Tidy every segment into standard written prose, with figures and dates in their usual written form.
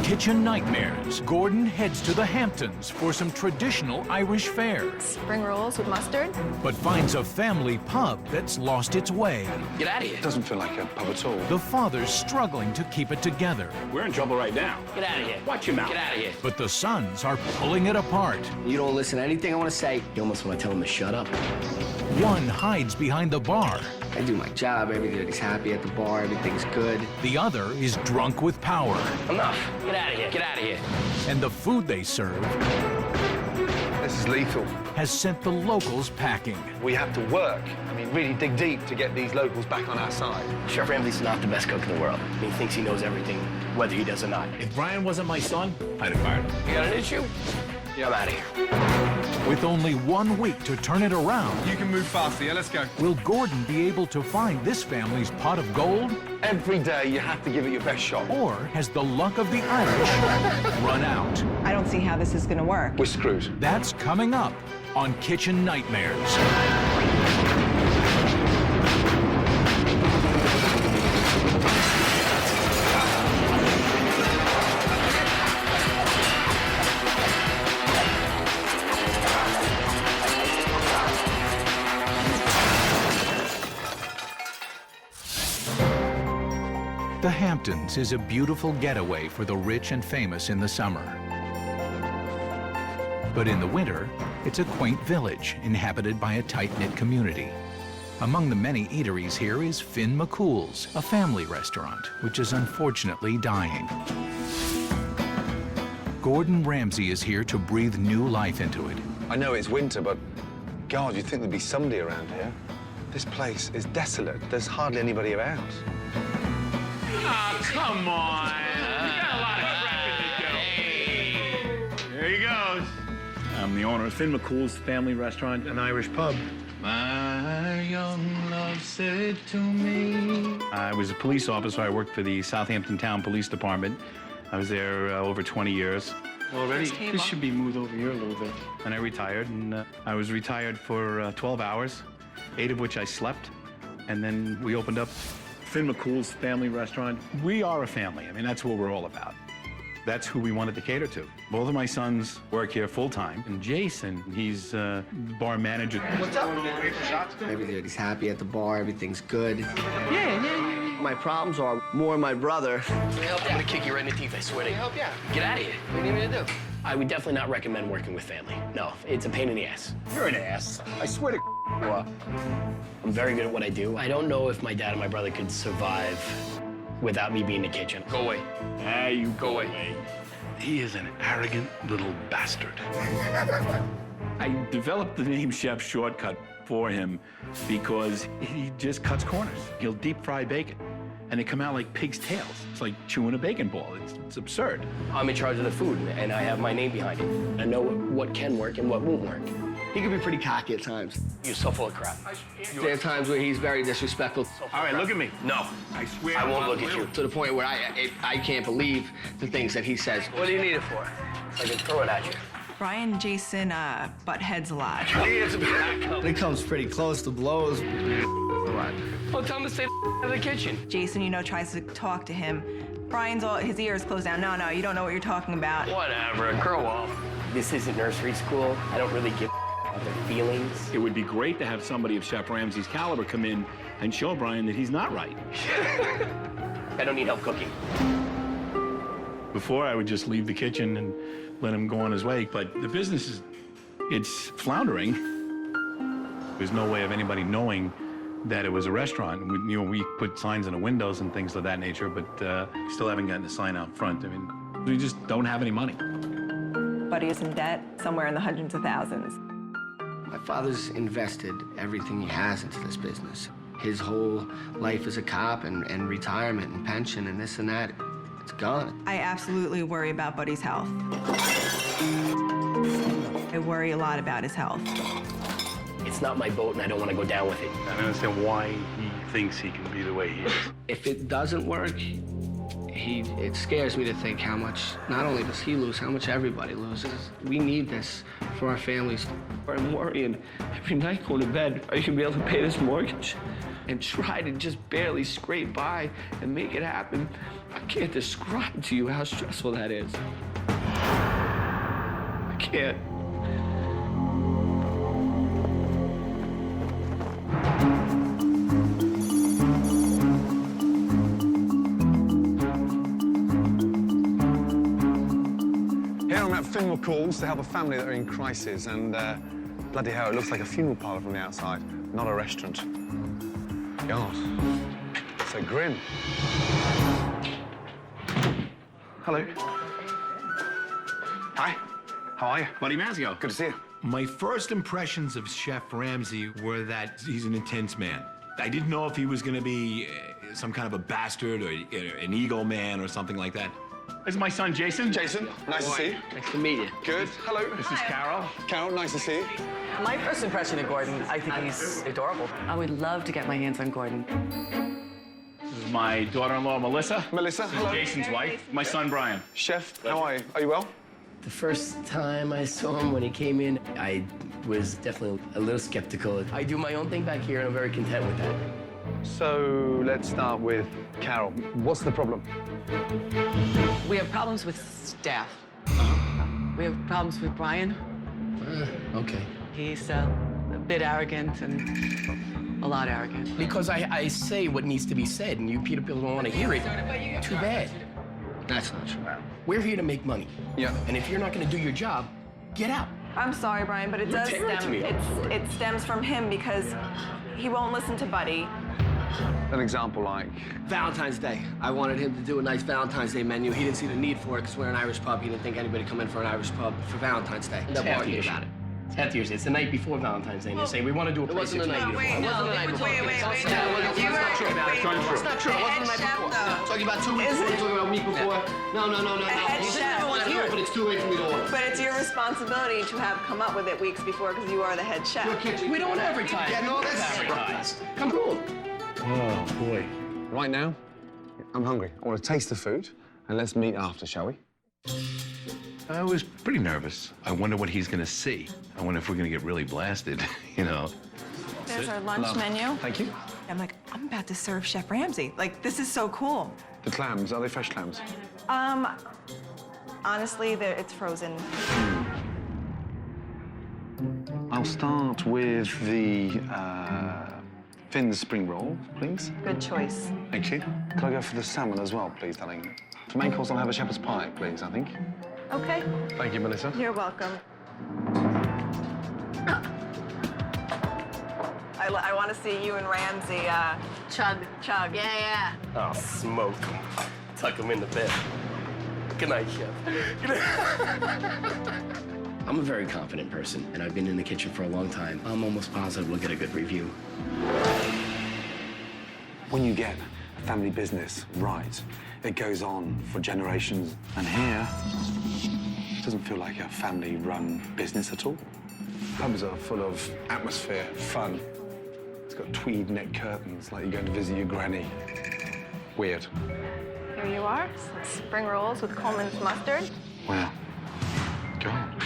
Kitchen Nightmares, Gordon heads to the Hamptons for some traditional Irish fare, Spring rolls with mustard. but finds a family pub that's lost its way. Get out of here. Doesn't feel like a pub at all. The father's struggling to keep it together, We're in trouble right now. Get out of here. Watch your mouth. Get out of here. but the sons are pulling it apart. You don't listen to anything I want to say. You almost want to tell him to shut up. One hides behind the bar. I do my job. Everybody's happy at the bar. Everything's good. The other is drunk with power. Enough. Get out of here. Get out of here. And the food they serve This is lethal. has sent the locals packing. We have to work. I mean, really dig deep to get these locals back on our side. Chef Ramsay's not the best cook in the world. He thinks he knows everything, whether he does or not. If Brian wasn't my son, I'd have fired him. You got an issue? I'm out of here. With only 1 week to turn it around, You can move faster, yeah? Let's go. will Gordon be able to find this family's pot of gold? Every day, you have to give it your best shot. Or has the luck of the Irish run out? I don't see how this is going to work. We're screwed. That's coming up on Kitchen Nightmares. The Hamptons is a beautiful getaway for the rich and famous in the summer. But in the winter, it's a quaint village inhabited by a tight-knit community. Among the many eateries here is McCool's, a family restaurant, which is unfortunately dying. Gordon Ramsay is here to breathe new life into it. I know it's winter, but God, you'd think there'd be somebody around here. This place is desolate. There's hardly anybody about. Oh, come on. You got a lot of prepping to do. There he goes. I'm the owner of McCool's Family Restaurant, an Irish pub. My young love said to me. I was a police officer. I worked for the Southampton Town Police Department. I was there over 20 years. Already? This should be moved over here a little bit. And I retired, and I was retired for 12 hours, 8 of which I slept. And then we opened up McCool's Family Restaurant. We are a family. I mean, that's what we're all about. That's who we wanted to cater to. Both of my sons work here full-time. And Jason, he's bar manager. What's up? Everybody's happy at the bar. Everything's good. Yeah. My problems are more my brother. I'm gonna kick you right in the teeth, I swear to you. Help you out. Get out of here. What do you need me to do? I would definitely not recommend working with family. No, it's a pain in the ass. You're an ass. I swear to you are. I'm very good at what I do. I don't know if my dad and my brother could survive without me being in the kitchen. Go away. Ah, you go away. He is an arrogant little bastard. I developed the name Chef Shortcut for him because he just cuts corners. He'll deep fry bacon, and they come out like pig's tails. It's like chewing a bacon ball. It's absurd. I'm in charge of the food, and I have my name behind it. I know what can work and what won't work. He can be pretty cocky at times. You're so full of crap. There are times where he's very disrespectful. All right, look at me. No, I swear I won't look at you. To the point where I can't believe the things that he says. What do you need it for? I can throw it at you. Brian and Jason butt heads a lot. It comes pretty close to blows. Well, tell him to stay out of the kitchen. Jason, tries to talk to him. Brian's his ears closed down. No, you don't know what you're talking about. Whatever, grow up. This isn't nursery school. I don't really give about their feelings. It would be great to have somebody of Chef Ramsay's caliber come in and show Brian that he's not right. I don't need help cooking. Before, I would just leave the kitchen and let him go on his way, but the business it's floundering. There's no way of anybody knowing that it was a restaurant. We put signs in the windows and things of that nature, but still haven't gotten a sign out front. I mean, we just don't have any money. Buddy is in debt, somewhere in the hundreds of thousands. My father's invested everything he has into this business. His whole life as a cop and retirement and pension and this and that, it's gone. I absolutely worry about Buddy's health. I worry a lot about his health. It's not my boat, and I don't want to go down with it. I don't understand why he thinks he can be the way he is. If it doesn't work, it scares me to think how much, not only does he lose, how much everybody loses. We need this for our families. I'm worrying every night going to bed, are you going to be able to pay this mortgage? and try to just barely scrape by and make it happen. I can't describe to you how stressful that is. I can't. Here I'm at McCool's to help a family that are in crisis, and bloody hell, it looks like a funeral parlour from the outside, not a restaurant. God, so grim. Hello. Hi, how are you? Buddy Mazio. Good to see you. My first impressions of Chef Ramsay were that he's an intense man. I didn't know if he was going to be some kind of a bastard or an ego man or something like that. This is my son, Jason. Jason, nice to see you. Nice to meet you. Good. Hello. This is Carol. Carol, nice to see you. My first impression of Gordon, I think he's adorable. I would love to get my hands on Gordon. This is my daughter-in-law, Melissa. Melissa, hello. Jason's wife. My son, Brian. Chef, how are you? Are you well? The first time I saw him when he came in, I was definitely a little skeptical. I do my own thing back here, and I'm very content with that. So let's start with Carol. What's the problem? We have problems with staff. We have problems with Brian. Okay. He's a bit arrogant and a lot arrogant. Because I say what needs to be said, and you people don't want to hear it. Too bad. That's not true. We're here to make money. Yeah. And if you're not going to do your job, get out. I'm sorry, Brian, but it does tearing stem. to me. It stems from him because he won't listen to Buddy. An example like? Valentine's Day. I wanted him to do a nice Valentine's Day menu. He didn't see the need for it because we're an Irish pub. He didn't think anybody come in for an Irish pub for Valentine's Day. It's half the about it. It's half the year. It's the night before Valentine's Day. And they say, we want to do a It wasn't the night before. Wait, no, wait. That's not true about it. It's not true. It wasn't the night before. Talking about 2 weeks before. Talking about a week before. No. head chef. I want to hear it, but it's too late for me to order. But it's your responsibility to have come up with it weeks before because you are the head chef. We don't advertise. Yeah, no, that's advertise. Come cool. Oh, boy. Right now, I'm hungry. I want to taste the food, and let's meet after, shall we? I was pretty nervous. I wonder what he's going to see. I wonder if we're going to get really blasted, you know. There's our lunch menu. Thank you. I'm like, I'm about to serve Chef Ramsay. Like, this is so cool. The clams, are they fresh clams? Honestly, it's frozen. I'll start with the thin spring roll, please. Good choice. Thank you. Could I go for the salmon as well, please, darling? For main course, I'll have a shepherd's pie, please, I think. Okay. Thank you, Melissa. You're welcome. I want to see you and Ramsay chug. Yeah. Oh, smoke. Tuck him in the bed. Good night, Chef. I'm a very confident person, and I've been in the kitchen for a long time. I'm almost positive we'll get a good review. When you get a family business right, it goes on for generations. And here, it doesn't feel like a family-run business at all. Pubs are full of atmosphere, fun. It's got tweed neck curtains, like you're going to visit your granny. Weird. Here you are. Some spring rolls with Coleman's mustard. Wow. God.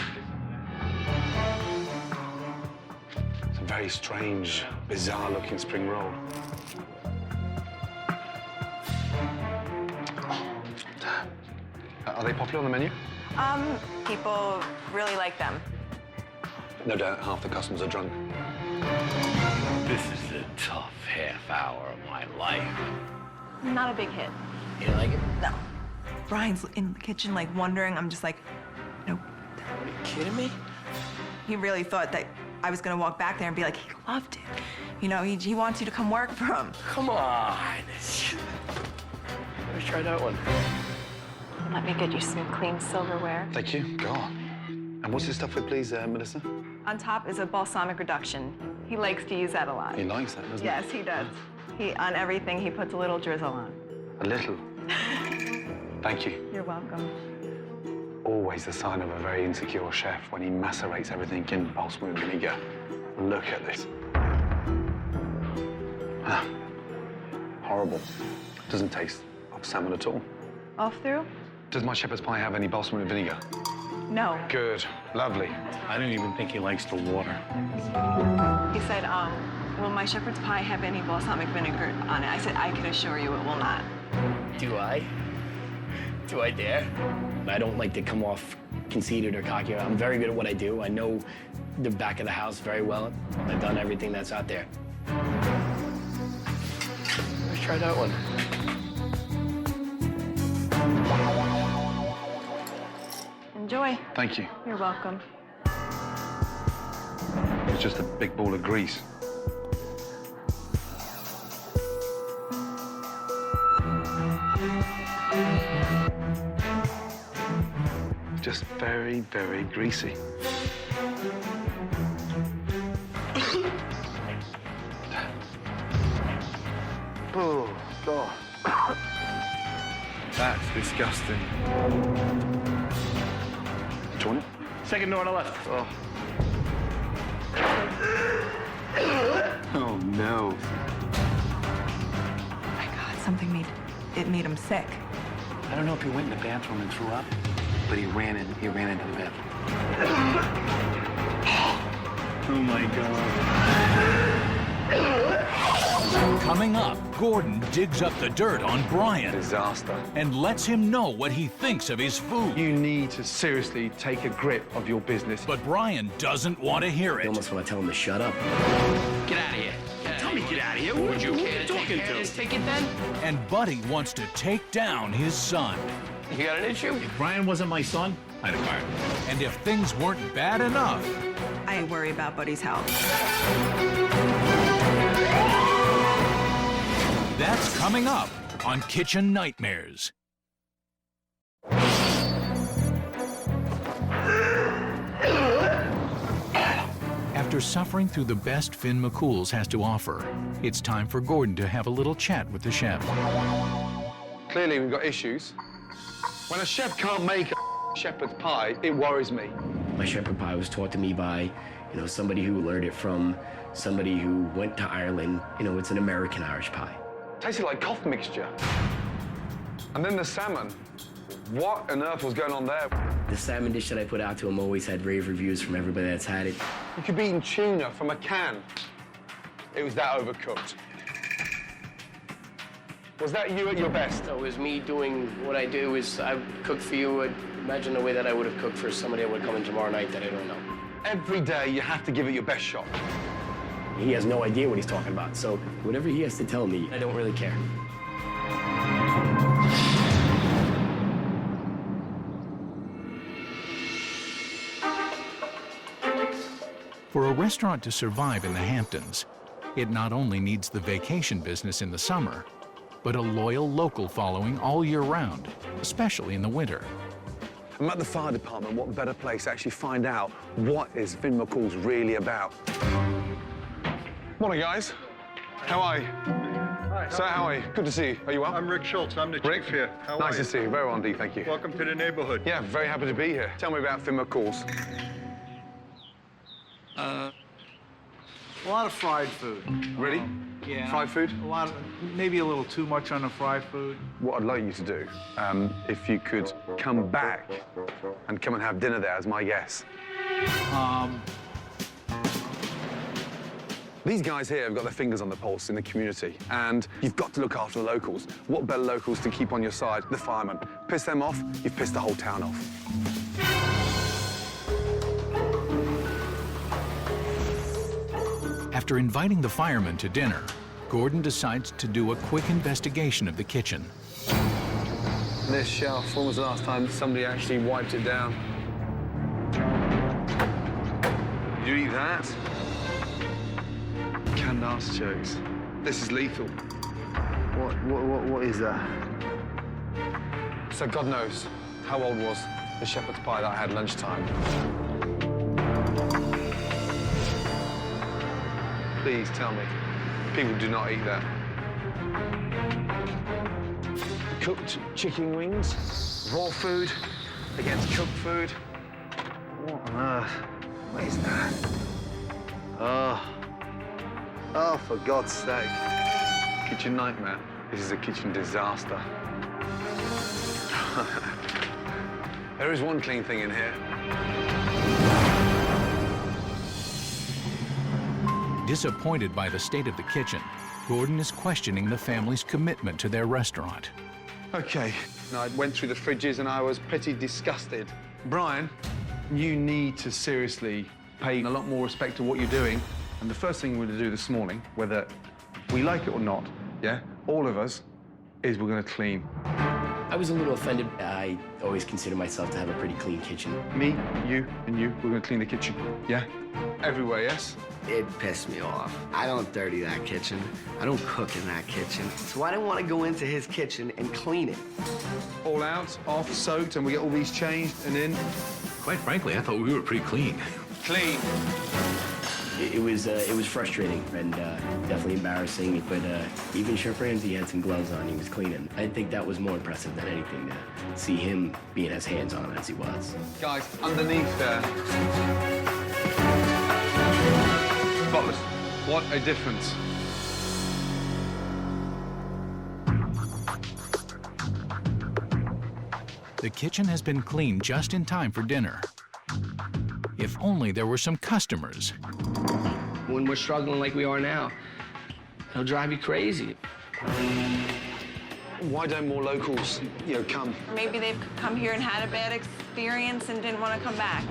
It's a very strange, bizarre-looking spring roll. Are they popular on the menu? People really like them. No doubt half the customers are drunk. This is a tough half hour of my life. Not a big hit. You like it? No. Brian's in the kitchen, like, wondering. I'm just like, nope. Are you kidding me? He really thought that I was gonna walk back there and be like, he loved it. You know, he wants you to come work for him. Come on. Let's try that one. Let me get you some clean silverware. Thank you. Go on. And what's this stuff with, please, Melissa? On top is a balsamic reduction. He likes to use that a lot. He likes that, doesn't he? Yes, he does. On everything, he puts a little drizzle on. A little. Thank you. You're welcome. Always the sign of a very insecure chef when he macerates everything in balsamic vinegar. Look at this. Ah, horrible. Doesn't taste of salmon at all. Off through? Does my shepherd's pie have any balsamic vinegar? No. Good. Lovely. I don't even think he likes the water. He said, will my shepherd's pie have any balsamic vinegar on it? I said, I can assure you it will not. Do I? Do I dare? I don't like to come off conceited or cocky. I'm very good at what I do. I know the back of the house very well. I've done everything that's out there. Let's try that one. Enjoy. Thank you. You're welcome. It's just a big ball of grease. Just very, very greasy. Oh, God. That's disgusting. Do you want it? Second door on the left. Oh. Oh, no. Oh my God, something made him sick. I don't know if he went in the bathroom and threw up, but he ran into the bathroom. Oh my God. Coming up, Gordon digs up the dirt on Brian Disaster. and lets him know what he thinks of his food. You need to seriously take a grip of your business. But Brian doesn't want to hear I it. almost want to tell him to shut up. Get out of here. Tell me get out of here. Who are you talking to? This ticket then? And Buddy wants to take down his son. You got an issue? If Brian wasn't my son, I'd have fired him. And if things weren't bad enough, I worry about Buddy's health. that's coming up on Kitchen Nightmares. After suffering through the best Finn McCool's has to offer, it's time for Gordon to have a little chat with the chef. Clearly, we've got issues. When a chef can't make a shepherd's pie, it worries me. My shepherd pie was taught to me by, somebody who learned it from somebody who went to Ireland. It's an American Irish pie. Tasted like cough mixture. And then the salmon. What on earth was going on there? The salmon dish that I put out to him always had rave reviews from everybody that's had it. You could be eating tuna from a can. It was that overcooked. Was that you at your best? So it was me doing what I do is I cook for you. Imagine the way that I would have cooked for somebody that would come in tomorrow night that I don't know. Every day you have to give it your best shot. He has no idea what he's talking about, so whatever he has to tell me, I don't really care. For a restaurant to survive in the Hamptons, it not only needs the vacation business in the summer, but a loyal local following all year round, especially in the winter. I'm at the fire department. What better place to actually find out what is Finn McCool's really about? Morning, guys. How are you? Hi. Sir, how are you? Good to see you. Are you well? I'm Rick Schultz. I'm the Rick? chief here. How are nice you? to see you. Very well indeed, thank you. Welcome to the neighborhood. Yeah, very happy to be here. Tell me about Finn McCool's. A lot of fried food. Really? Yeah. Fried food? Maybe a little too much on the fried food. What I'd like you to do, if you could come back and come and have dinner there as my guest. These guys here have got their fingers on the pulse in the community, and you've got to look after the locals. What better locals to keep on your side? The firemen. Piss them off, you've pissed the whole town off. After inviting the firemen to dinner, Gordon decides to do a quick investigation of the kitchen. This shelf, when was the last time somebody actually wiped it down? Did you eat that? Canned artichokes. This is lethal. What is that? So God knows how old was the shepherd's pie that I had lunchtime. Please tell me, people do not eat that. Cooked chicken wings, raw food against cooked food. What on earth? What is that? Oh, for God's sake. Kitchen nightmare. This is a kitchen disaster. There is one clean thing in here. Disappointed by the state of the kitchen, Gordon is questioning the family's commitment to their restaurant. Okay. I went through the fridges and I was pretty disgusted. Brian, you need to seriously pay a lot more respect to what you're doing. And the first thing we're going to do this morning, whether we like it or not, yeah, all of us, is we're going to clean. I was a little offended. I always consider myself to have a pretty clean kitchen. Me, you, and you, we're going to clean the kitchen, yeah? Everywhere, yes? It pissed me off. I don't dirty that kitchen. I don't cook in that kitchen. So I didn't want to go into his kitchen and clean it. All out, off, soaked, and we get all these changed and in. Quite frankly, I thought we were pretty clean. Clean. It was frustrating and definitely embarrassing, but even Chef Ramsay had some gloves on. He was cleaning. I think that was more impressive than anything, to see him being as hands-on as he was. Guys, underneath there. Spotless. What a difference. The kitchen has been cleaned just in time for dinner. If only there were some customers. When we're struggling like we are now, it'll drive you crazy. Why don't more locals, come? Maybe they've come here and had a bad experience and didn't want to come back.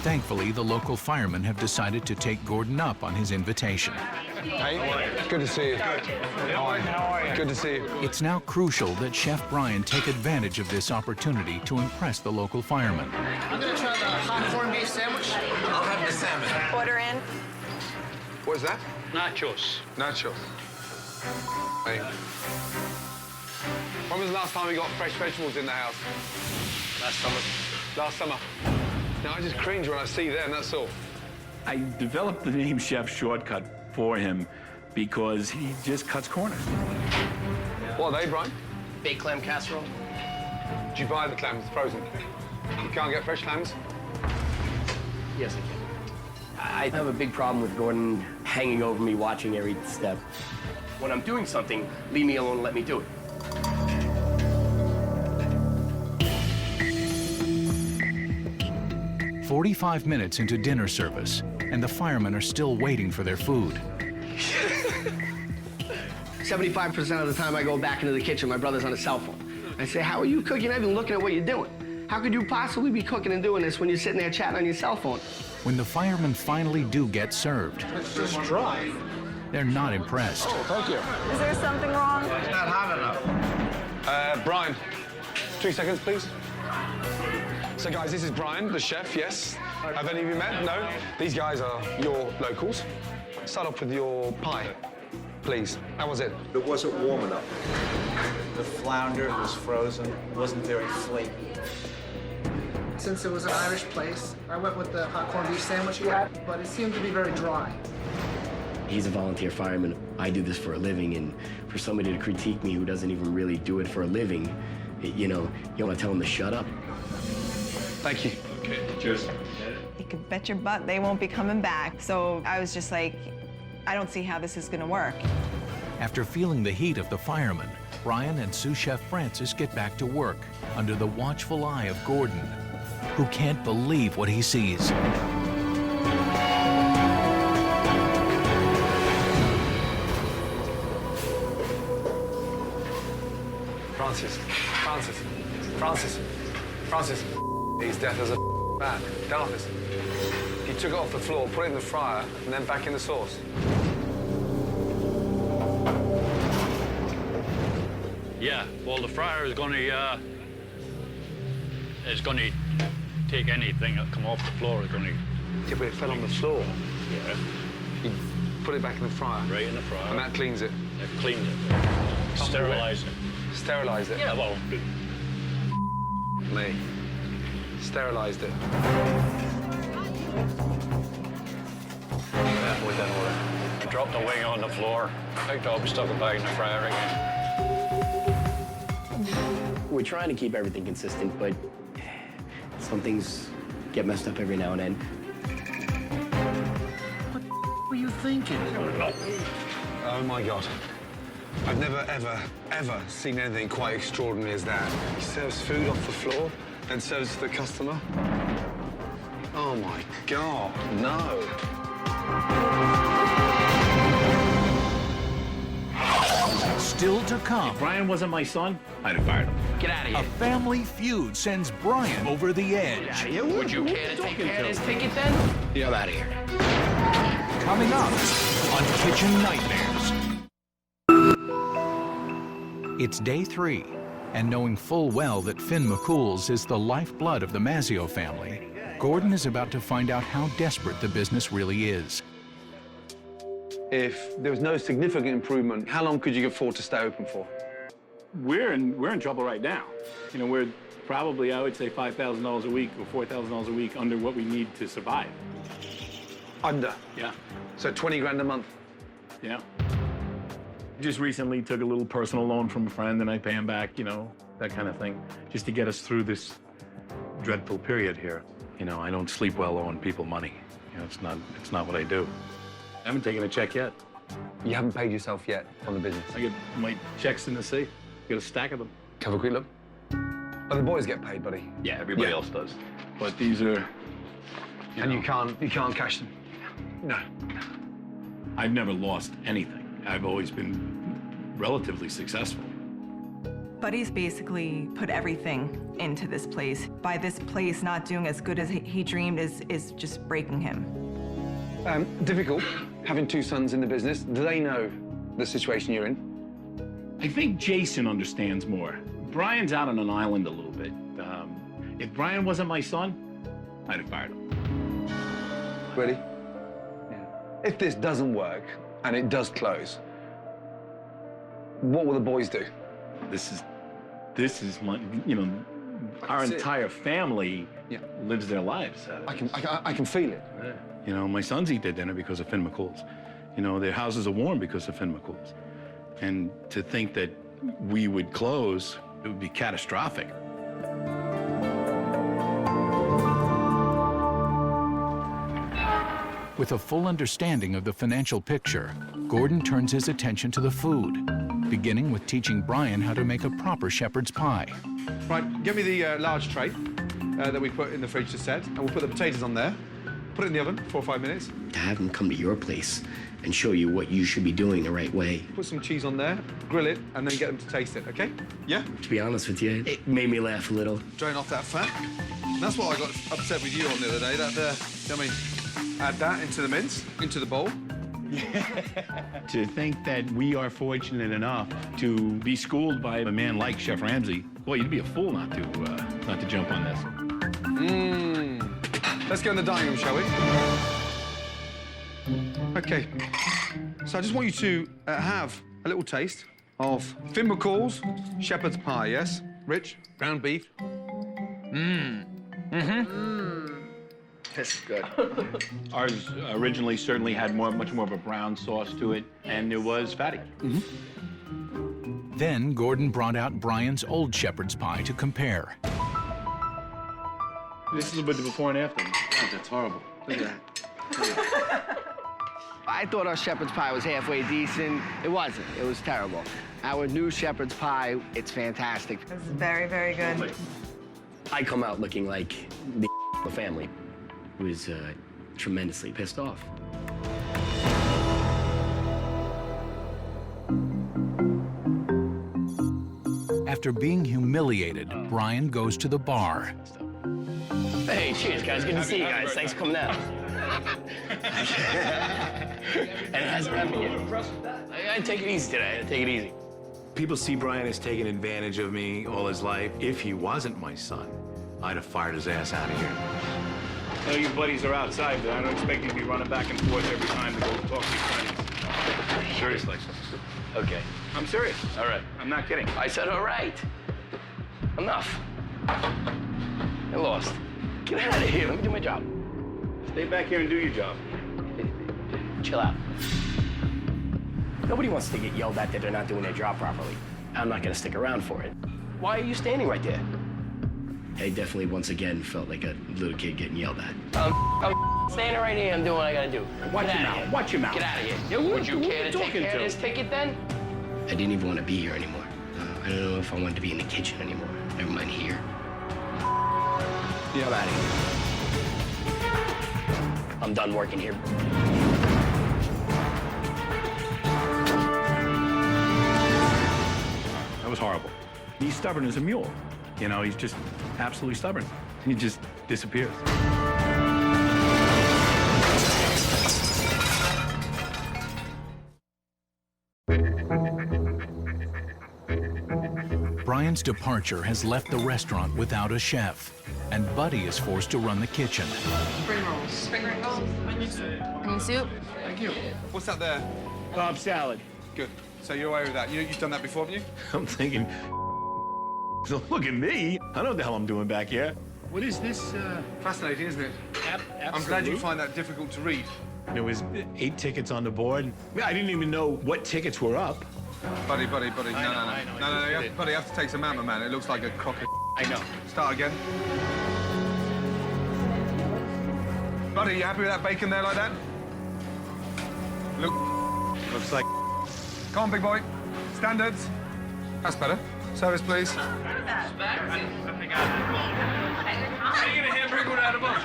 Thankfully, the local firemen have decided to take Gordon up on his invitation. Hey, good to see you. Good. How are you? Good to see you. It's now crucial that Chef Brian take advantage of this opportunity to impress the local firemen. I'm gonna try the hot corned beef sandwich. I'll have the salmon. Order in. What is that? Nachos. Nachos. Hey. When was the last time we got fresh vegetables in the house? Last summer. Last summer. Now, I just cringe when I see them, that's all. I developed the name Chef Shortcut for him because he just cuts corners. What are they, Brian? Baked clam casserole. Did you buy the clams frozen? You can't get fresh clams? Yes, I can. I have a big problem with Gordon hanging over me, watching every step. When I'm doing something, leave me alone and let me do it. 45 minutes into dinner service, and the firemen are still waiting for their food. 75% of the time I go back into the kitchen, my brother's on his cell phone. I say, how are you cooking? You're not even looking at what you're doing. How could you possibly be cooking and doing this when you're sitting there chatting on your cell phone? When the firemen finally do get served, It's just dry. they're not impressed. Oh, thank you. Is there something wrong? It's not hot enough. Brian, 2 seconds, please. So, guys, this is Brian, the chef, yes. Have any of you met? No? These guys are your locals. Start off with your pie, please. How was it? It wasn't warm enough. The flounder was frozen, wasn't very flaky. Since it was an Irish place, I went with the hot corned beef sandwich you had, but it seemed to be very dry. He's a volunteer fireman. I do this for a living, and for somebody to critique me who doesn't even really do it for a living, you want to tell him to shut up. Thank you. Okay, cheers. You can bet your butt they won't be coming back. So I was just like, I don't see how this is going to work. After feeling the heat of the firemen, Brian and sous chef Francis get back to work under the watchful eye of Gordon, who can't believe what he sees. Francis. He's death as a man. Darkness. He took it off the floor, put it in the fryer, and then back in the sauce. Yeah, well, the fryer is going to take anything that come off the floor. It's going to. Yeah, but it fell on the floor. Yeah. He put it back in the fryer. Right in the fryer. And that cleans it. It cleaned it. Sterilized it. Sterilized it. Yeah, well, Me. Sterilized it. yeah, we done with it. Dropped the wing on the floor, picked up, stuck it back in the fryer again. We're trying to keep everything consistent, but some things get messed up every now and then. What were you thinking? Oh, my God. I've never, ever seen anything quite extraordinary as that. He serves food off the floor, And serves the customer? Oh my God, no. Still to come. If Brian wasn't my son, I'd have fired him. Get out of A here. family feud sends Brian over the edge. Would you care to take care of this ticket then? Yeah, I'm out of here. Coming up on Kitchen Nightmares. It's day 3, and knowing full well that Finn McCool's is the lifeblood of the Mazzeo family, Gordon is about to find out how desperate the business really is. If there was no significant improvement, how long could you afford to stay open for? We're in trouble right now. You know, we're probably, I would say, $5,000 a week or $4,000 a week under what we need to survive. Under? Yeah. So 20 grand a month? Yeah. Just recently took a little personal loan from a friend and I pay him back, you know, that kind of thing, just to get us through this dreadful period here. You know, I don't sleep well owing people money. You know, it's not what I do. I haven't taken a check yet. You haven't paid yourself yet on the business? I get my checks in the safe. Got a stack of them. Have a quick look. Oh, the boys get paid, buddy. Yeah, everybody else does. But these are... And you can't cash them? No. I've never lost anything. I've always been relatively successful. Buddy's basically put everything into this place. By this place not doing as good as he dreamed is just breaking him. Difficult, having 2 sons in the business. Do they know the situation you're in? I think Jason understands more. Brian's out on an island a little bit. If Brian wasn't my son, I'd have fired him. Ready? Yeah. If this doesn't work, and it does close, what will the boys do? This is my, you know, our entire family lives their lives. I can feel it. Yeah. You know, my sons eat their dinner because of Finn McCool's. You know, their houses are warm because of Finn McCool's. And to think that we would close, it would be catastrophic. With a full understanding of the financial picture, Gordon turns his attention to the food, beginning with teaching Brian how to make a proper shepherd's pie. Right, give me the large tray that we put in the fridge to set, and we'll put the potatoes on there. Put it in the oven, 4 or 5 minutes. To have him come to your place and show you what you should be doing the right way. Put some cheese on there, grill it, and then get them to taste it, okay? Yeah? To be honest with you, it made me laugh a little. Drain off that fat. And that's what I got upset with you on the other day, add that into the mince, into the bowl. To think that we are fortunate enough to be schooled by a man like Chef Ramsay, boy, you'd be a fool not to jump on this. Let's go in the dining room, shall we? Okay. So I just want you to have a little taste of Finn McCool's shepherd's pie, yes? Rich, ground beef. This is good. Ours originally certainly had much more of a brown sauce to it, and it was fatty. Then Gordon brought out Brian's old shepherd's pie to compare. This is a bit of before and after. God, that's horrible. Look at that. I thought our shepherd's pie was halfway decent. It wasn't. It was terrible. Our new shepherd's pie, it's fantastic. It's very, very good. I come out looking like the family. Was tremendously pissed off. After being humiliated, Brian goes to the bar. Hey, cheers, guys. Good to see you guys. Thanks for coming out. And it hasn't happened yet. I take it easy today. I take it easy. People see Brian as taking advantage of me all his life. If he wasn't my son, I'd have fired his ass out of here. I know your buddies are outside, but I don't expect you to be running back and forth every time to go talk to your friends. Seriously. Okay. I'm serious. All right. I'm not kidding. I said all right. Enough. I lost. Get out of here. Let me do my job. Stay back here and do your job. Chill out. Nobody wants to get yelled at that they're not doing their job properly. I'm not gonna stick around for it. Why are you standing right there? I definitely, once again, felt like a little kid getting yelled at. I'm standing right here. I'm doing what I gotta do. Watch your mouth. Watch your mouth. Get out of here. Would you care to take care of this ticket then? I didn't even want to be here anymore. I don't know if I wanted to be in the kitchen anymore. Never mind here. I'm out of here. I'm done working here. That was horrible. He's stubborn as a mule. You know, he's just absolutely stubborn. He just disappears. Brian's departure has left the restaurant without a chef, and Buddy is forced to run the kitchen. Spring rolls. Spring rolls. Onion soup. Thank you. What's that there? Cobb salad. Good. So you're away with that. You've done that before, haven't you? I'm thinking, don't look at me. I know what the hell I'm doing back here. What is this? Fascinating, isn't it? I'm glad you find that difficult to read. There was 8 tickets on the board. I didn't even know what tickets were up. Buddy. No. I know. Buddy, you have to take some ammo, man. It looks like a crock of... I know. Start again. Buddy, you happy with that bacon there like that? Looks like... Come on, big boy. Standards. That's better. Service, please. Can you get a hamburger without a bun?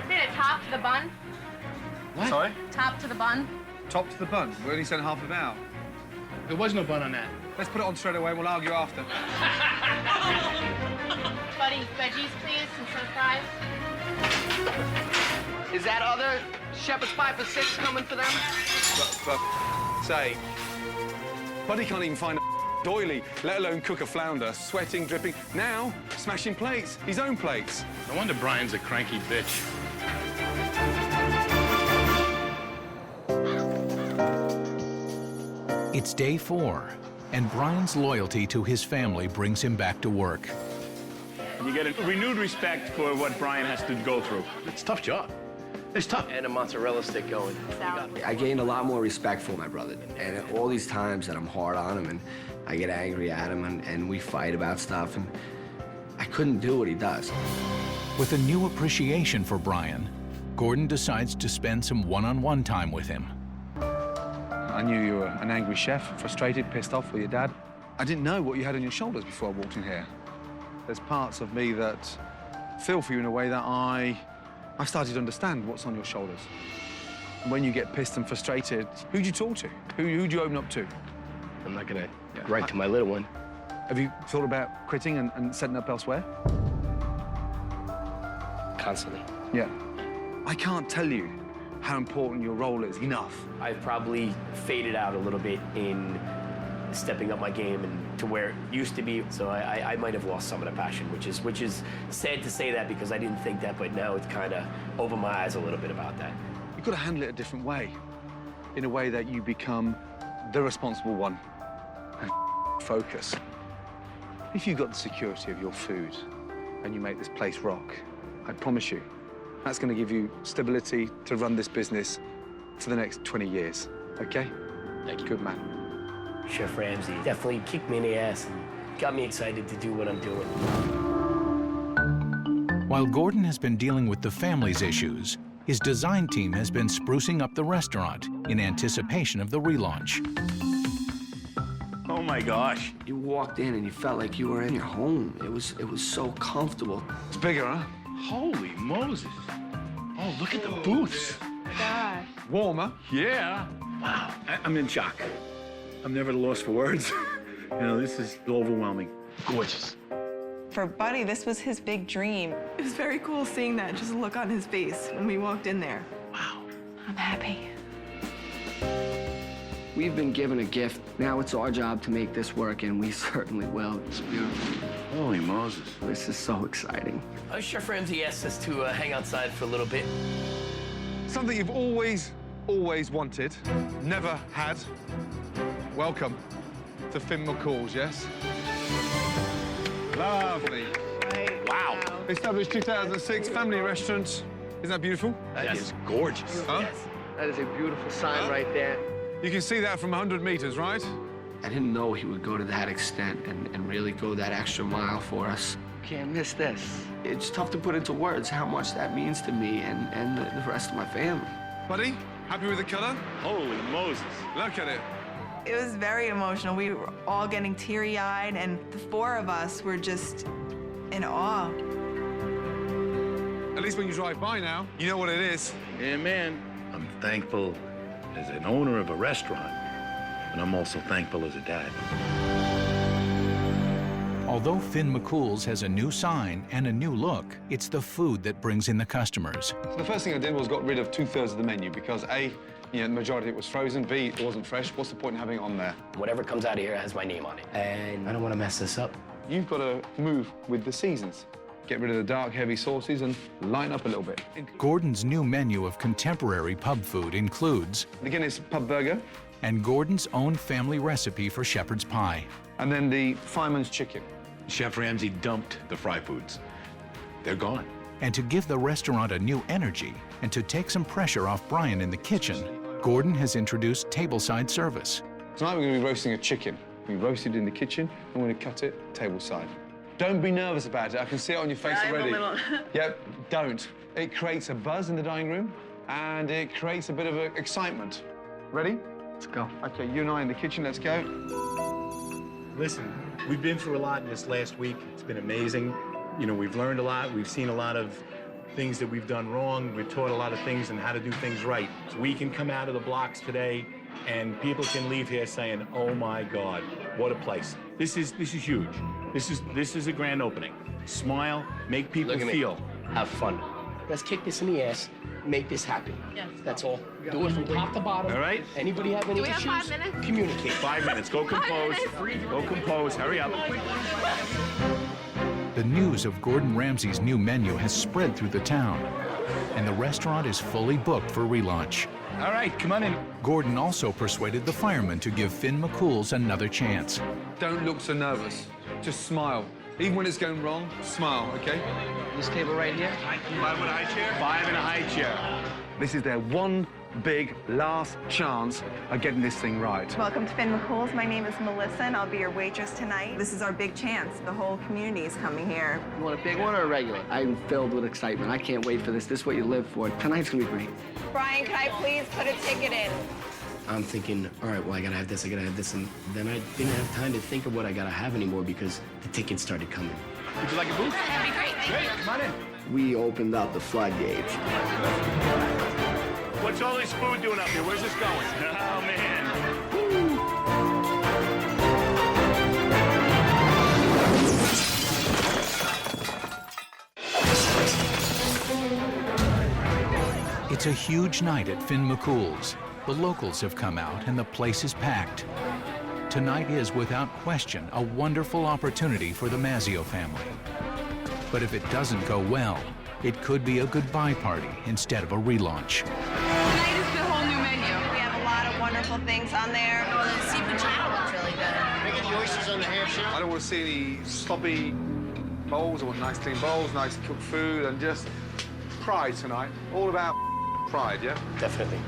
Did it top to the bun? What? Sorry? Top to the bun? Top to the bun. We only sent half of it out. There was no bun on that. Let's put it on straight away. We'll argue after. Buddy, veggies, please, and some fries. Is that other shepherd's pie for 6 coming for them? For say, Buddy can't even find a doily, let alone cook a flounder, sweating, dripping. Now, smashing plates, his own plates. No wonder Brian's a cranky bitch. It's day 4, and Brian's loyalty to his family brings him back to work. You get a renewed respect for what Brian has to go through. It's a tough job. It's tough. And a mozzarella stick going. I gained a lot more respect for my brother. And all these times that I'm hard on him and I get angry at him and we fight about stuff, and I couldn't do what he does. With a new appreciation for Brian, Gordon decides to spend some one-on-one time with him. I knew you were an angry chef, frustrated, pissed off with your dad. I didn't know what you had on your shoulders before I walked in here. There's parts of me that feel for you in a way that I started to understand what's on your shoulders. And when you get pissed and frustrated, who do you talk to? Who do you open up to? I'm not gonna write to my little one. Have you thought about quitting and setting up elsewhere? Constantly. Yeah. I can't tell you how important your role is enough. I've probably faded out a little bit in stepping up my game and to where it used to be. So I might have lost some of the passion, which is sad to say that because I didn't think that, but now it's kind of opened my eyes a little bit about that. You've got to handle it a different way, in a way that you become the responsible one and focus. If you've got the security of your food and you make this place rock, I promise you, that's going to give you stability to run this business for the next 20 years, okay? Thank you. Good man. Chef Ramsay definitely kicked me in the ass and got me excited to do what I'm doing. While Gordon has been dealing with the family's issues, his design team has been sprucing up the restaurant in anticipation of the relaunch. Oh my gosh. You walked in and you felt like you were in your home. It was so comfortable. It's bigger, huh? Holy Moses. Oh, look at the booths. God. Warmer. Yeah. Wow. I'm in shock. I'm never at a loss for words. You know, this is overwhelming. Gorgeous. For Buddy, this was his big dream. It was very cool seeing that, just look on his face when we walked in there. Wow. I'm happy. We've been given a gift. Now it's our job to make this work, and we certainly will. It's beautiful. Holy Moses. This is so exciting. Chef Ramsay asked us to hang outside for a little bit. Something you've always wanted, never had. Welcome to McCool's, yes? Lovely. Wow. Established 2006, family restaurant. Isn't that beautiful? That is gorgeous. Huh? Yes. That is a beautiful sign right there. You can see that from 100 meters, right? I didn't know he would go to that extent and really go that extra mile for us. Can't miss this. It's tough to put into words how much that means to me and the rest of my family. Buddy, happy with the color? Holy Moses. Look at it. It was very emotional. We were all getting teary-eyed, and the 4 of us were just in awe. At least when you drive by now, you know what it is. Yeah, man. I'm thankful as an owner of a restaurant, and I'm also thankful as a dad. Although Finn McCool's has a new sign and a new look, it's the food that brings in the customers. So the first thing I did was got rid of 2/3 of the menu because A, the majority of it was frozen, B, it wasn't fresh. What's the point in having it on there? Whatever comes out of here has my name on it. And I don't want to mess this up. You've got to move with the seasons. Get rid of the dark, heavy sauces and lighten up a little bit. Gordon's new menu of contemporary pub food includes The Guinness pub burger. And Gordon's own family recipe for shepherd's pie. And then the fireman's chicken. Chef Ramsay dumped the fry foods. They're gone. And to give the restaurant a new energy and to take some pressure off Brian in the kitchen, Gordon has introduced tableside service. Tonight we're going to be roasting a chicken. We roasted in the kitchen and we're going to cut it tableside. Don't be nervous about it. I can see it on your face already. Yep, don't. It creates a buzz in the dining room and it creates a bit of excitement. Ready? Let's go. Okay, you and I in the kitchen, let's go. Listen, we've been through a lot in this last week. It's been amazing. You know, we've learned a lot. We've seen a lot of things that we've done wrong. We're taught a lot of things and how to do things right. So we can come out of the blocks today and people can leave here saying, oh my God, what a place. This is huge. This is a grand opening. Smile, make people feel. Have fun. Let's kick this in the ass. Make this happen. Yes. That's all. Do it from top to bottom. All right? Anybody have any Do we issues? have 5 minutes? Communicate. 5 minutes. Go compose. Go compose. Hurry up. The news of Gordon Ramsay's new menu has spread through the town, and the restaurant is fully booked for relaunch. All right, come on in. Gordon also persuaded the firemen to give Finn McCool's another chance. Don't look so nervous. Just smile. Even when it's going wrong, smile, okay? This table right here? 5 in a high chair? 5 in a high chair. This is their one big last chance of getting this thing right. Welcome to Finn McCool's. My name is Melissa, and I'll be your waitress tonight. This is our big chance. The whole community is coming here. You want a big one or a regular? I'm filled with excitement. I can't wait for this. This is what you live for. Tonight's gonna be great. Brian, could I please put a ticket in? I'm thinking, all right, well, I gotta have this, and then I didn't have time to think of what I gotta have anymore because the tickets started coming. Would you like a booth? That'd be great, thank you. Come on in. We opened up the floodgates. What's all this food doing up here? Where's this going? Oh, man. It's a huge night at Finn McCool's. The locals have come out and the place is packed. Tonight is, without question, a wonderful opportunity for the Mazzio family. But if it doesn't go well, it could be a goodbye party instead of a relaunch. Tonight is the whole new menu. We have a lot of wonderful things on there. Oh, the seafood channel looks really good. Can we get the oysters on the half shell? I don't want to see any sloppy bowls. I want nice clean bowls, nice cooked food, and just pride tonight. All about pride, yeah? Definitely.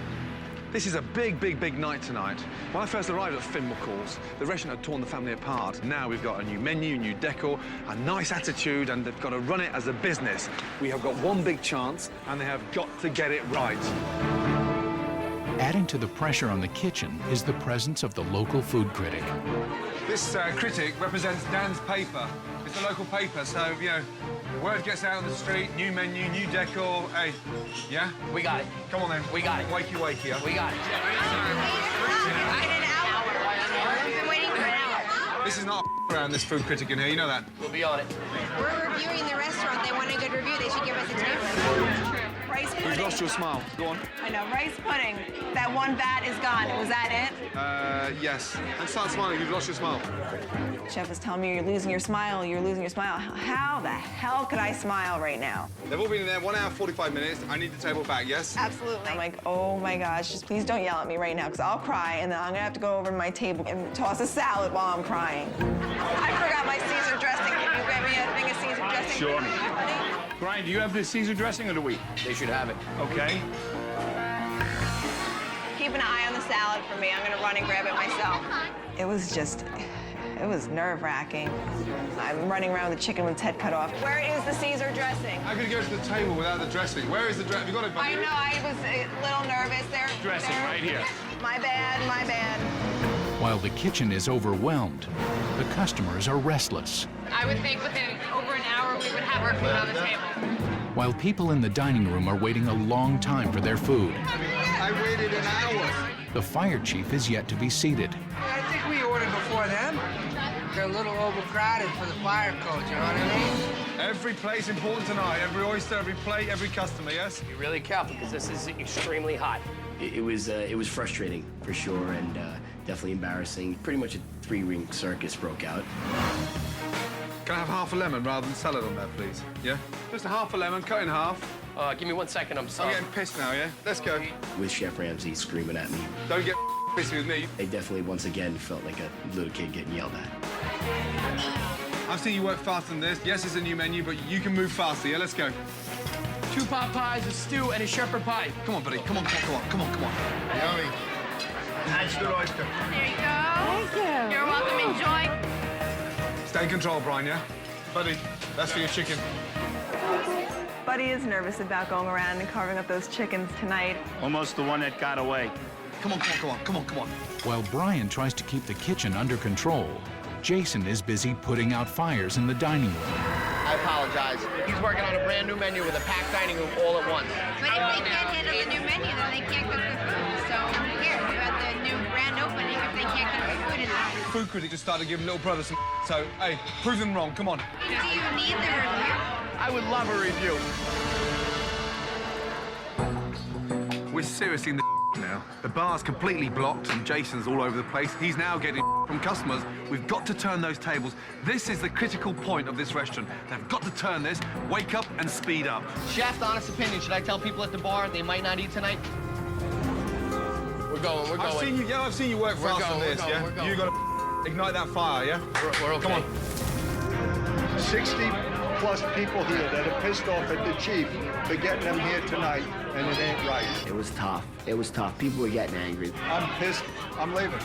This is a big, big, big night tonight. When I first arrived at Finn McCool's, the restaurant had torn the family apart. Now we've got a new menu, new decor, a nice attitude, and they've got to run it as a business. We have got one big chance, and they have got to get it right. Adding to the pressure on the kitchen is the presence of the local food critic. This critic represents Dan's paper. It's a local paper, so, you know, word gets out on the street, new menu, new decor. Hey, yeah? We got it. Come on then. We got it. Wakey, wakey, yeah? We got it. We've been waiting for an hour. This is not around this food critic in here, you know that? We'll be on it. We're reviewing the restaurant. They want a good review. They should give us a 10. Rice You've pudding. lost your smile. Go on. I know, rice pudding. That one vat is gone. Was that it? Yes. And start smiling. You've lost your smile. Chef is telling me you're losing your smile. You're losing your smile. How the hell could I smile right now? They've all been in there 1 hour, 45 minutes. I need the table back, yes? Absolutely. I'm like, oh my gosh, just please don't yell at me right now, because I'll cry, and then I'm gonna have to go over to my table and toss a salad while I'm crying. I forgot my Caesar dressing. Can you grab me a thing of Caesar dressing? Sure. Honey? Brian, do you have the Caesar dressing or do we? They should have it. Okay. Keep an eye on the salad for me. I'm gonna run and grab it myself. It was nerve-wracking. I'm running around with the chicken with its head cut off. Where is the Caesar dressing? How could you go to the table without the dressing? Where is the dressing? Have you got it, buddy? I know, I was a little nervous there. Dressing right here. My bad, my bad. While the kitchen is overwhelmed, the customers are restless. I would think within over an hour we would have our food on the table. While people in the dining room are waiting a long time for their food, I waited an hour. the fire chief is yet to be seated. I think we ordered before them. They're a little overcrowded for the fire code, you know what I mean? Every plate's important tonight. Every oyster, every plate, every customer, yes? Be really careful because this is extremely hot. It was frustrating for sure, and definitely embarrassing. Pretty much a three-ring circus broke out. Can I have half a lemon rather than salad on there, please? Yeah? Just a half a lemon, cut in half. Give me 1 second. I'm I'm getting pissed now, yeah? Let's go. With Chef Ramsay screaming at me. Don't get pissy with me. I definitely, once again, felt like a little kid getting yelled at. I've seen you work faster than this. Yes, it's a new menu, but you can move faster, yeah? Let's go. 2 pot pies, a stew, and a shepherd pie. Come on, buddy. Come on, come on, come on, come on. Yummy. Nice good oyster. There you go. Thank you. You're welcome. Enjoy. Stay in control, Brian, yeah? Buddy, that's for your chicken. Buddy is nervous about going around and carving up those chickens tonight. Almost the one that got away. Come on, come on, come on, come on, come on. While Brian tries to keep the kitchen under control, Jason is busy putting out fires in the dining room. I apologize. He's working on a brand new menu with a packed dining room all at once. But if they can't handle the new menu, then they can't cook the food. So here, you got the new grand opening if they can't cook the food in there. Food critic just started giving little brother some so, hey, prove them wrong, come on. Do you need the review? I would love a review. We're seriously in the now. The bar's completely blocked and Jason's all over the place. He's now getting from customers. We've got to turn those tables. This is the critical point of this restaurant. They've got to turn this, wake up and speed up. Chef, honest opinion, should I tell people at the bar they might not eat tonight? We're going, we're going. I've seen you work fast on this, yeah? We're going. You gotta ignite that fire, yeah? We're okay. Come on. 60+ people here that are pissed off at the chief for getting them here tonight, and it ain't right. It was tough. It was tough. People were getting angry. I'm pissed. I'm leaving.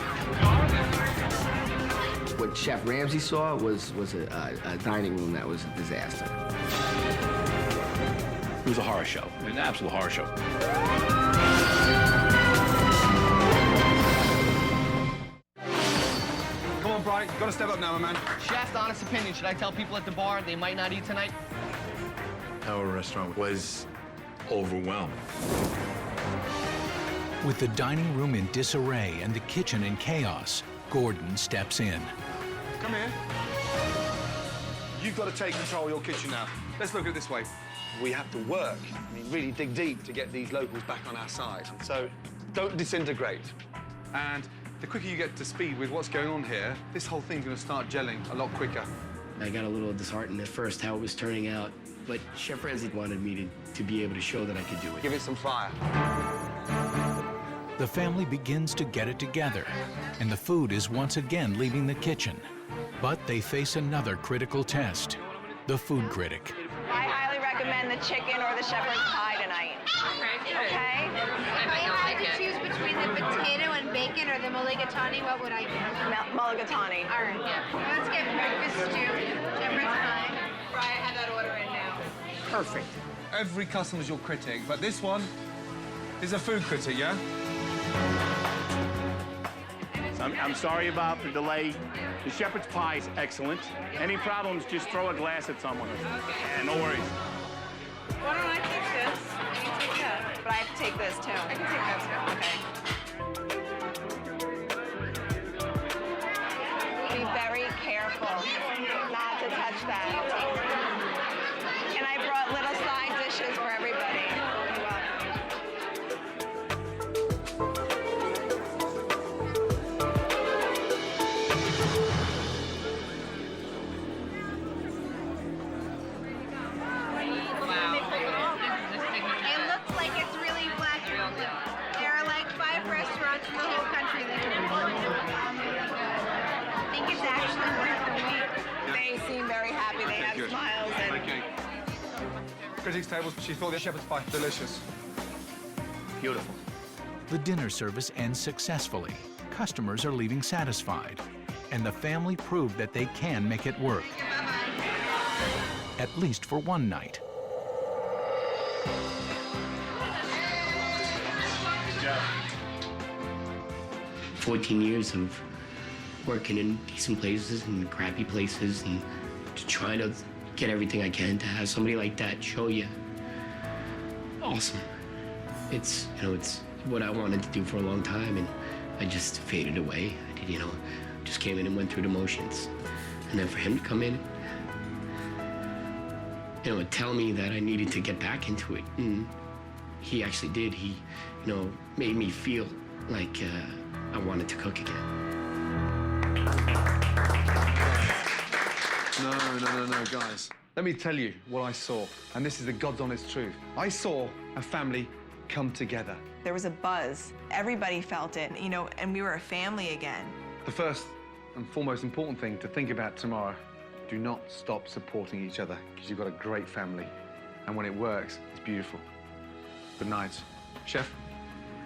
What Chef Ramsay saw was a dining room that was a disaster. It was a horror show, an absolute horror show. Come on, Brian, you've got to step up now, my man. Chef, honest opinion, should I tell people at the bar they might not eat tonight? Our restaurant was overwhelmed. With the dining room in disarray and the kitchen in chaos, Gordon steps in. Come here. You've got to take control of your kitchen now. Let's look at it this way. We have to work, really dig deep to get these locals back on our side. So don't disintegrate. And the quicker you get to speed with what's going on here, this whole thing's going to start gelling a lot quicker. I got a little disheartened at first how it was turning out, but Chef Ramsay wanted me to be able to show that I could do it. Give it some fire. The family begins to get it together, and the food is once again leaving the kitchen. But they face another critical test, the food critic. I highly recommend the chicken or the shepherd's pie tonight. Okay? If I had to choose between the potato and bacon or the mulligatawny, what would I do? Mulligatawny. All right. Let's get breakfast stew, shepherd's pie. Brian, have that order in now. Perfect. Every customer's your critic, but this one is a food critic, yeah? I'm sorry about the delay. The shepherd's pie is excellent. Any problems, just throw a glass at someone. Yeah, no worries. Why don't I take this? You can take that. But I have to take this, too. I can take that, too. Okay. Be very careful not to touch that. And I brought little side dishes for everybody. You're welcome. It looks like it's really black and blue. There are like 5 restaurants in the whole country that are really good. I think it's actually worth the wait. They seem very happy. They have Good. smiles. And Okay. Critics' tables, she thought the shepherd's pie delicious. Beautiful. The dinner service ends successfully. Customers are leaving satisfied, and the family proved that they can make it work. At least for one night. 14 years of working in decent places and crappy places and trying to get everything I can to have somebody like that show you awesome. It's what I wanted to do for a long time, and I just faded away. I did, just came in and went through the motions. And then for him to come in, and tell me that I needed to get back into it, and he actually did. He, made me feel like I wanted to cook again. No, guys. Let me tell you what I saw, and this is the God's honest truth. I saw a family come together. There was a buzz. Everybody felt it, and we were a family again. The first and foremost important thing to think about tomorrow, do not stop supporting each other, because you've got a great family. And when it works, it's beautiful. Good night. Chef?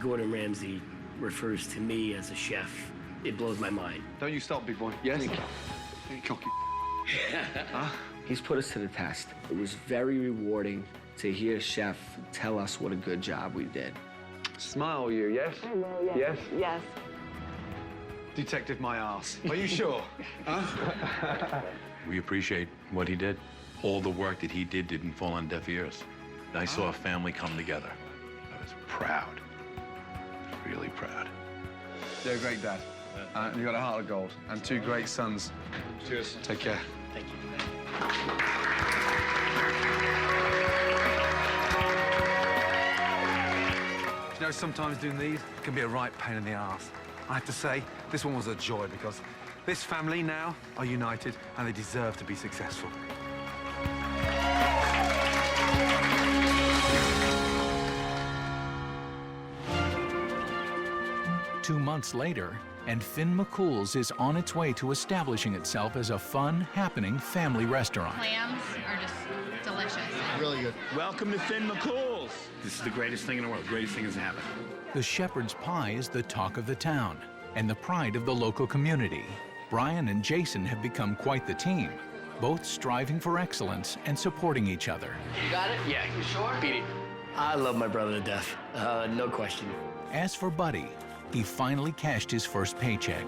Gordon Ramsay refers to me as a chef. It blows my mind. Don't you stop, big boy. Yes? Cocky. Huh? He's put us to the test. It was very rewarding to hear Chef tell us what a good job we did. Smile, you, yes? Yes. Yes. Detective my ass. Are you sure? Huh? We appreciate what he did. All the work that he did didn't fall on deaf ears. I saw a family come together. I was proud. Really proud. You're a great dad. You've got a heart of gold and two great sons. Cheers. Take care. Thank you. Sometimes doing these can be a right pain in the ass. I have to say, this one was a joy because this family now are united and they deserve to be successful. 2 months later, and Finn McCool's is on its way to establishing itself as a fun, happening family restaurant. Clams are just delicious. Really good. Welcome to Finn McCool's. This is the greatest thing in the world. Greatest thing that's happened. The shepherd's pie is the talk of the town and the pride of the local community. Brian and Jason have become quite the team, both striving for excellence and supporting each other. You got it? Yeah. You sure? Beat it. I love my brother to death. No question. As for Buddy, he finally cashed his first paycheck.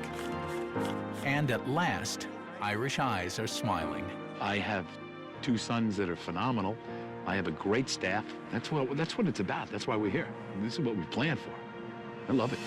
And at last, Irish eyes are smiling. I have 2 sons that are phenomenal. I have a great staff. That's what it's about. That's why we're here. This is what we planned for. I love it.